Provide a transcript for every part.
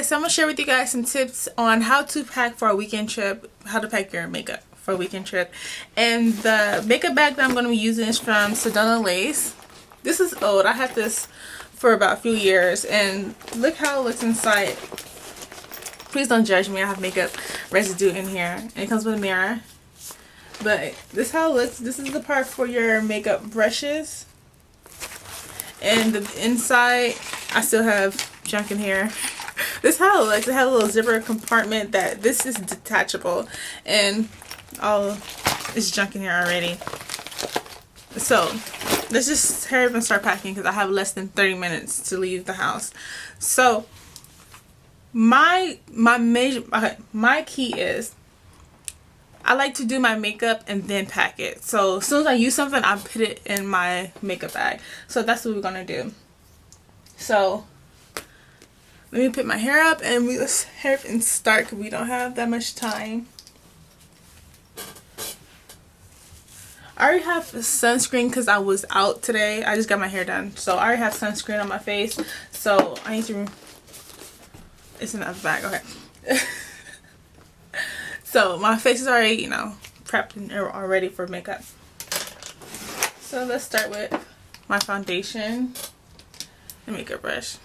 guys, so I'm gonna share with you guys some tips on how to pack for a weekend trip, how to pack your makeup for a weekend trip. And the makeup bag that I'm gonna be using is from Sedona Lace. This is old. I had this for about a few years, and look how it looks inside. Please don't judge me, I have makeup residue in here, and it comes with a mirror. But this is how it looks. This is the part for your makeup brushes, and the inside I still have junk in here. This is how it looks. It has a little zipper compartment that this is detachable, and all is junk in here already. So let's just hurry up and start packing because I have less than 30 minutes to leave the house. So my key is I like to do my makeup and then pack it. So as soon as I use something, I put it in my makeup bag. So that's what we're gonna do. So let me put my hair up and let's hurry up and start because we don't have that much time. I already have sunscreen because I was out today. I just got my hair done. So I already have sunscreen on my face. So I need to... It's in the other bag. Okay. So my face is already, you know, prepped and ready for makeup. So let's start with my foundation and makeup brush.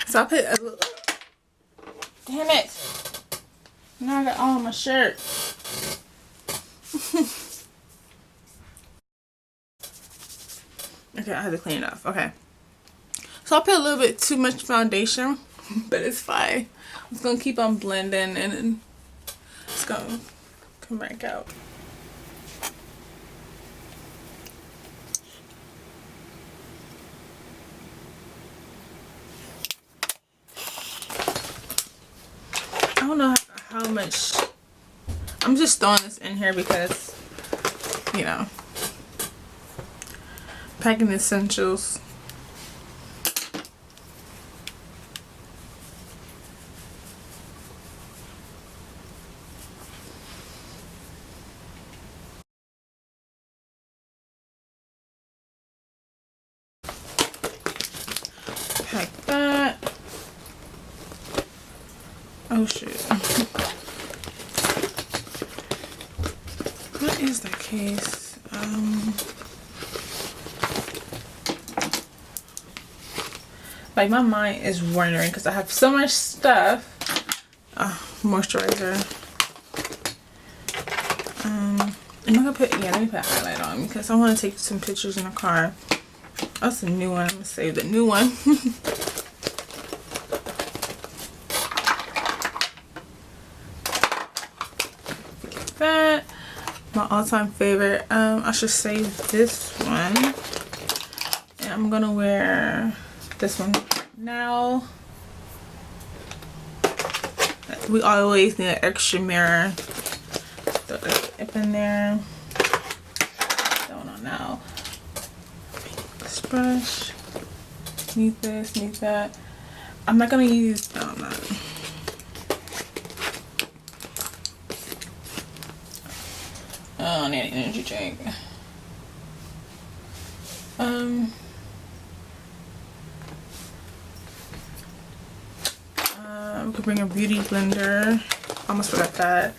So I put a little... Damn it! Now I got all on my shirt. Okay, I had to clean it off. Okay. So I put a little bit too much foundation, but it's fine. I'm just gonna keep on blending and it's gonna come back out. I don't know how much. I'm just throwing this in here because, you know, packing essentials. Pack that. Oh shit. What is that case? Like my mind is wandering because I have so much stuff. Moisturizer. I'm gonna put, yeah, let me put a highlight on because I want to take some pictures in the car. That's a new one. I'm gonna save the new one. That my all-time favorite. I should save this one, and I'm gonna wear this one now. We always need an extra mirror. Throw this up in there. That one on now. This brush. Need this. Need that. I'm not gonna use. No, I'm not. I don't need an energy drink. We could bring a beauty blender. Almost forgot that.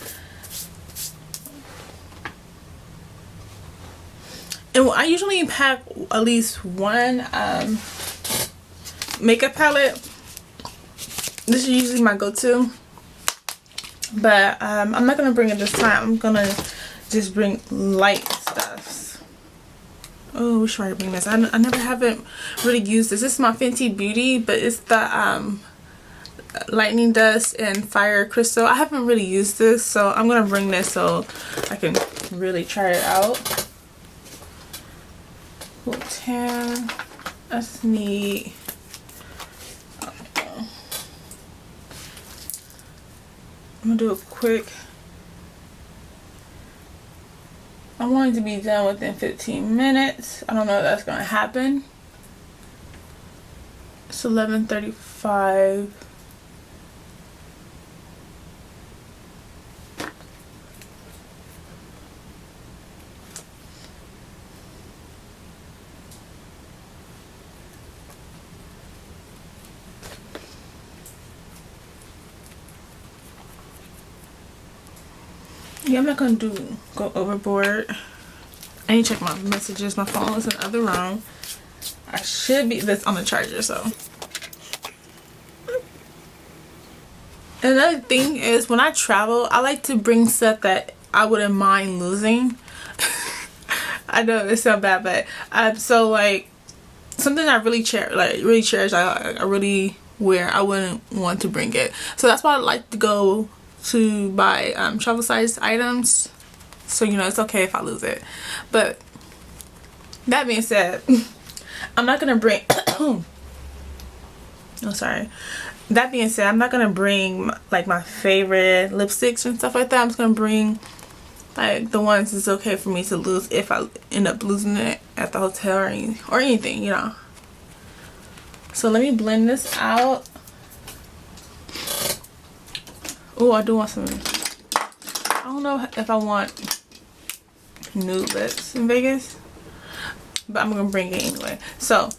And I usually pack at least one makeup palette. This is usually my go-to, but I'm not gonna bring it this time. I'm gonna just bring light stuffs. Oh, we should bring this. I never haven't really used this. This is my Fenty Beauty, but it's the lightning dust and fire crystal. I haven't really used this, so I'm gonna bring this so I can really try it out. Little tan. That's neat. I'm gonna do a quick. I want it to be done within 15 minutes. I don't know if that's gonna happen. It's 11:35. Yeah, I'm not gonna go overboard. I need to check my messages. My phone is in the other room. I should be this on the charger, so. Another thing is, when I travel, I like to bring stuff that I wouldn't mind losing. I know it sounds bad, but so like something I really cherish, I really wear, I wouldn't want to bring it. So that's why I like to go to buy travel size items, so you know it's okay if I lose it. But that being said, I'm not gonna bring oh sorry. That being said, I'm not gonna bring like my favorite lipsticks and stuff like that. I'm just gonna bring like the ones it's okay for me to lose if I end up losing it at the hotel or anything, you know. So let me blend this out. Oh, I do want some. I don't know if I want nude lips in Vegas, but I'm gonna bring it anyway. So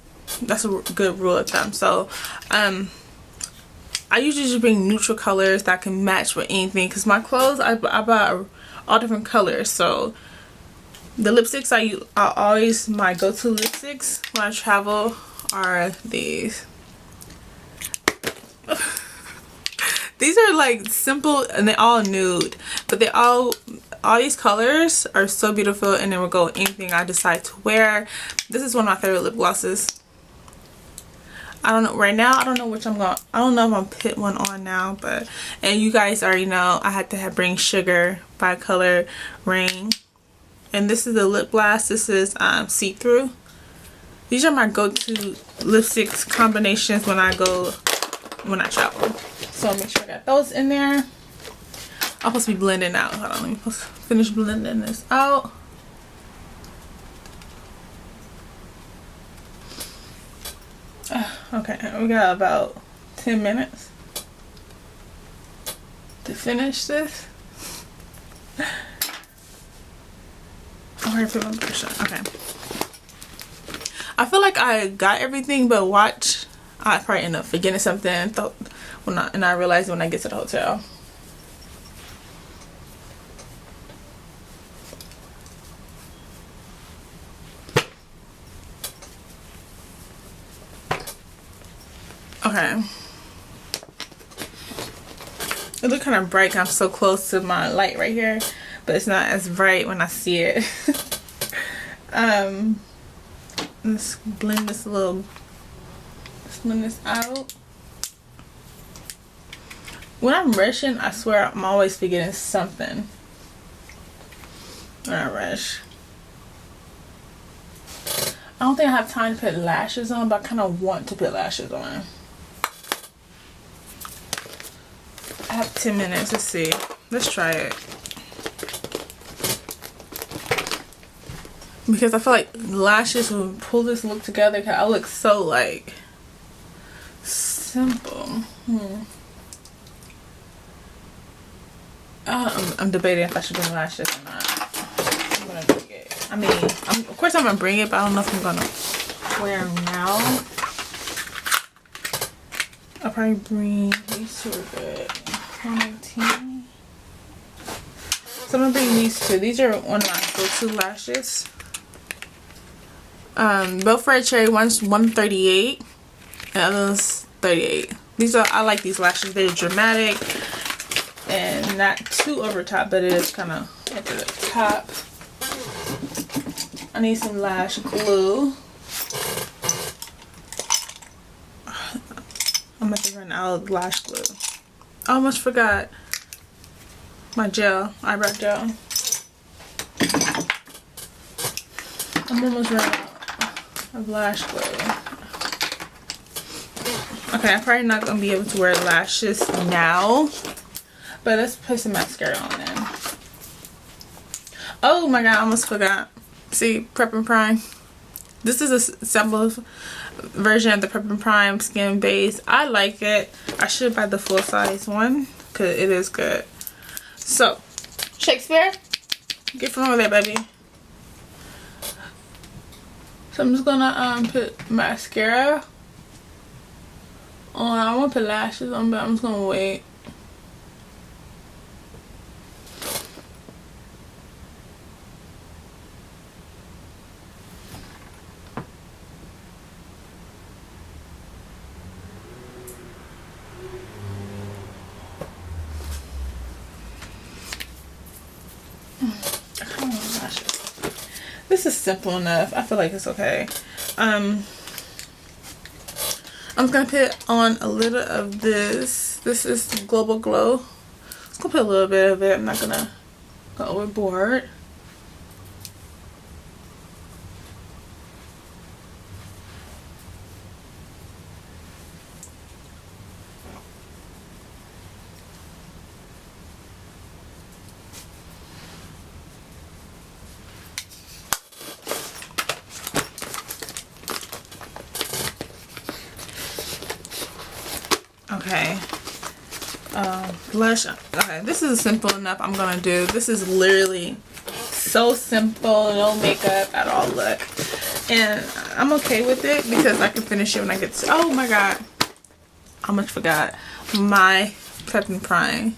that's a good rule of thumb. So I usually just bring neutral colors that can match with anything, because my clothes I buy all different colors. So the lipsticks are always my go-to lipsticks when I travel are these. These are like simple and they're all nude, but they all these colors are so beautiful, and they will go with anything I decide to wear. This is one of my favorite lip glosses. I don't know right now. I don't know which I don't know if I'm gonna put one on now, but and you guys already know I had to bring Sugar by Color Rain, and this is the lip gloss. This is see-through. These are my go-to lipsticks combinations when I travel. So make sure I got those in there. I'm supposed to be blending out. Hold on, let me finish blending this out. Okay, we got about 10 minutes to finish this. Okay. I feel like I got everything, but watch, I probably end up forgetting something. And I realize when I get to the hotel. Okay. It looks kind of bright. I'm so close to my light right here, but it's not as bright when I see it. Let's blend this out. When I'm rushing, I swear I'm always forgetting something when I rush. I don't think I have time to put lashes on, but I kind of want to put lashes on. I have 10 minutes. Let's see. Let's try it. Because I feel like lashes will pull this look together, because I look so like simple. I'm debating if I should bring lashes or not. I'm gonna bring it. I mean, of course I'm gonna bring it, but I don't know if I'm gonna wear them now. I'll probably bring these two are good. 119. So I'm gonna bring these two. These are one of my go-to lashes. Both Red Cherry, one's 138 and the other's 38. I like these lashes. They're dramatic and not too over top, but it is kind of at the top. I need some lash glue. I'm about to run out of lash glue. I almost forgot my eyebrow gel. I'm almost running out of lash glue. Okay, I'm probably not going to be able to wear lashes now, but let's put some mascara on then. Oh my god, I almost forgot. See, Prep and Prime. This is a sample version of the Prep and Prime Skin Base. I like it. I should buy the full size one because it is good. So, Shakespeare, get from over there, baby. So I'm just gonna put mascara on. I won't put lashes on, but I'm just gonna wait. This is simple enough. I feel like it's okay. I'm just gonna put on a little of this. This is Global Glow. I'm gonna put a little bit of it. I'm not gonna go overboard. Okay. Blush. Okay, this is simple enough. I'm gonna do. This is literally so simple, no makeup at all. Look, and I'm okay with it because I can finish it when I get to. Oh my god, I almost forgot my prep and prime.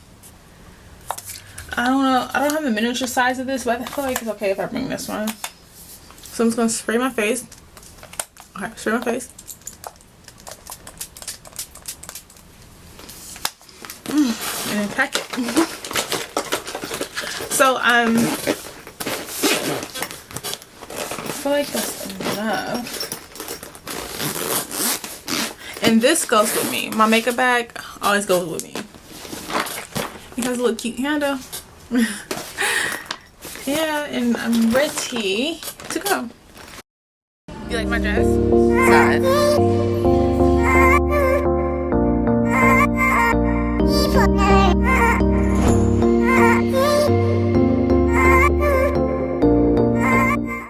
I don't know. I don't have the miniature size of this, but I feel like it's okay if I bring this one. So I'm just gonna spray my face. Okay, spray my face. And then pack it. So I feel like that's enough. And this goes with me. My makeup bag always goes with me. It has a little cute handle. Yeah, and I'm ready to go. You like my dress? Sad.